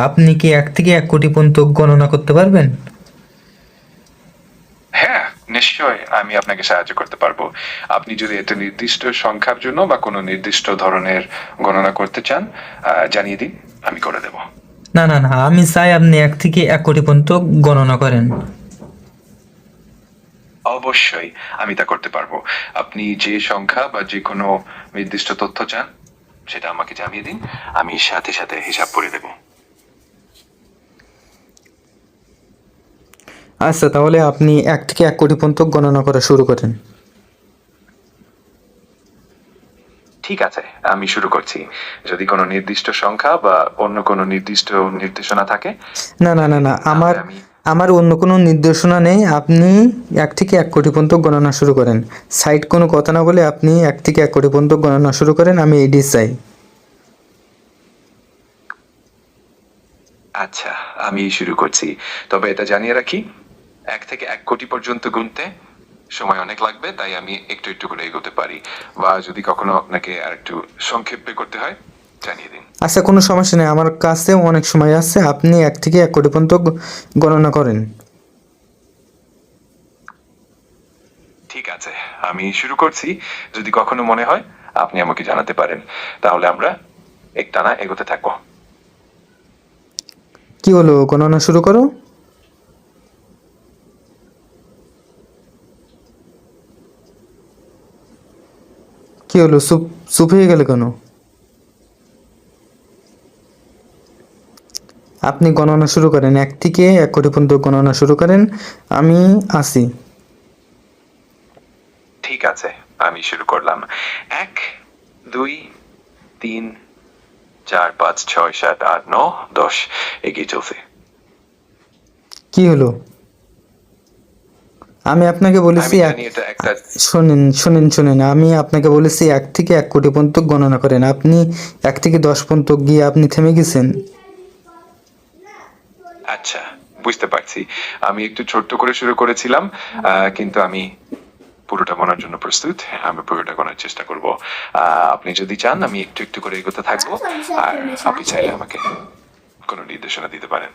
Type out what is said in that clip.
আপনি কি 1 থেকে 1 কোটি পর্যন্ত গণনা করতে পারবেন? হ্যাঁ, নিশ্চয়ই আমি আপনাকে সাহায্য করতে পারবো। আপনি যদি একটা নির্দিষ্ট সংখ্যার জন্য বা কোনো নির্দিষ্ট ধরনের গণনা করতে চান, জানিয়ে দিন, আমি করে দেব। না না না, আমি চাই আপনি 1 থেকে 1 কোটি পর্যন্ত গণনা করেন। অবশ্যই আমি তা করতে পারবো। আপনি যে সংখ্যা বা যে কোনো নির্দিষ্ট তথ্য চান, সেটা আমাকে জানিয়ে দিন, আমি সাথে সাথে হিসাব করে দেব। আচ্ছা, তাহলে আপনি 1 থেকে 1 কোটি পর্যন্ত গণনা করা শুরু করেন। ঠিক আছে, আমি শুরু করছি। যদি কোনো নির্দিষ্ট সংখ্যা বা অন্য কোনো নির্দিষ্ট নির্দেশনা থাকে, না না না জানিয়ে না, দিন, তাহলে আমি আমার অন্য কোনো নির্দেশনা নেই। আপনি 1 থেকে 1 কোটি পর্যন্ত গণনা শুরু করেন। সাইড কোনো কথা না বলে আপনি 1 থেকে 1 কোটি পর্যন্ত গণনা শুরু করেন, আমি এডি চাই। আচ্ছা, আমি শুরু করছি। তবে এটা জানিয়ে রাখি, 1 থেকে 1 কোটি পর্যন্ত গুনতে সময় অনেক লাগবে, তাই আমি একটু একটু করে এগোতে পারি। বা যদি কখনো আপনাকে আর একটু সংক্ষেপে করতে হয়, জানিয়ে দিন। আচ্ছা, কোনো সমস্যা নেই, আমার কাছে অনেক সময় আছে। আপনি 1 থেকে 1 কোটি পর্যন্ত গণনা করেন। ঠিক আছে, আমি শুরু করছি। যদি কখনো মনে হয়, আপনি আমাকে জানাতে পারেন। তাহলে আমরা একটানা এগোতে থাকবো। কি হলো, গণনা শুরু করো। কি হলো, চুপ চুপ হয়ে গেলে কেন? আপনি গণনা শুরু করেন, 1 থেকে 1 কোটি পর্যন্ত গণনা শুরু করেন, আমি আসি। ঠিক আছে, আমি শুরু করলাম। 1, 2, 3, 4, 5, 6, 7, 8, 9, 10 এগিয়ে চলছে। কি হলো, আমি আপনাকে বলেছি আমি জানি এটা একটা শোনেন শোনেন শোনেন, আমি আপনাকে বলেছি 1 থেকে 1 কোটি পর্যন্ত গণনা করেন। আপনি 1 থেকে 10 পর্যন্ত গিয়ে আপনি থেমে গেছেন। আচ্ছা, বুঝতে পারছি। আমি একটু ছোট্ট করে শুরু করেছিলাম, কিন্তু আমি পুরোটা গোনার জন্য প্রস্তুত। আমি পুরোটা গোনার চেষ্টা করব। আপনি যদি চান, আমি একটু একটু করে এগোতে থাকবো। আর আপনি চাইলে আমাকে কোনো নির্দেশনা দিতে পারেন।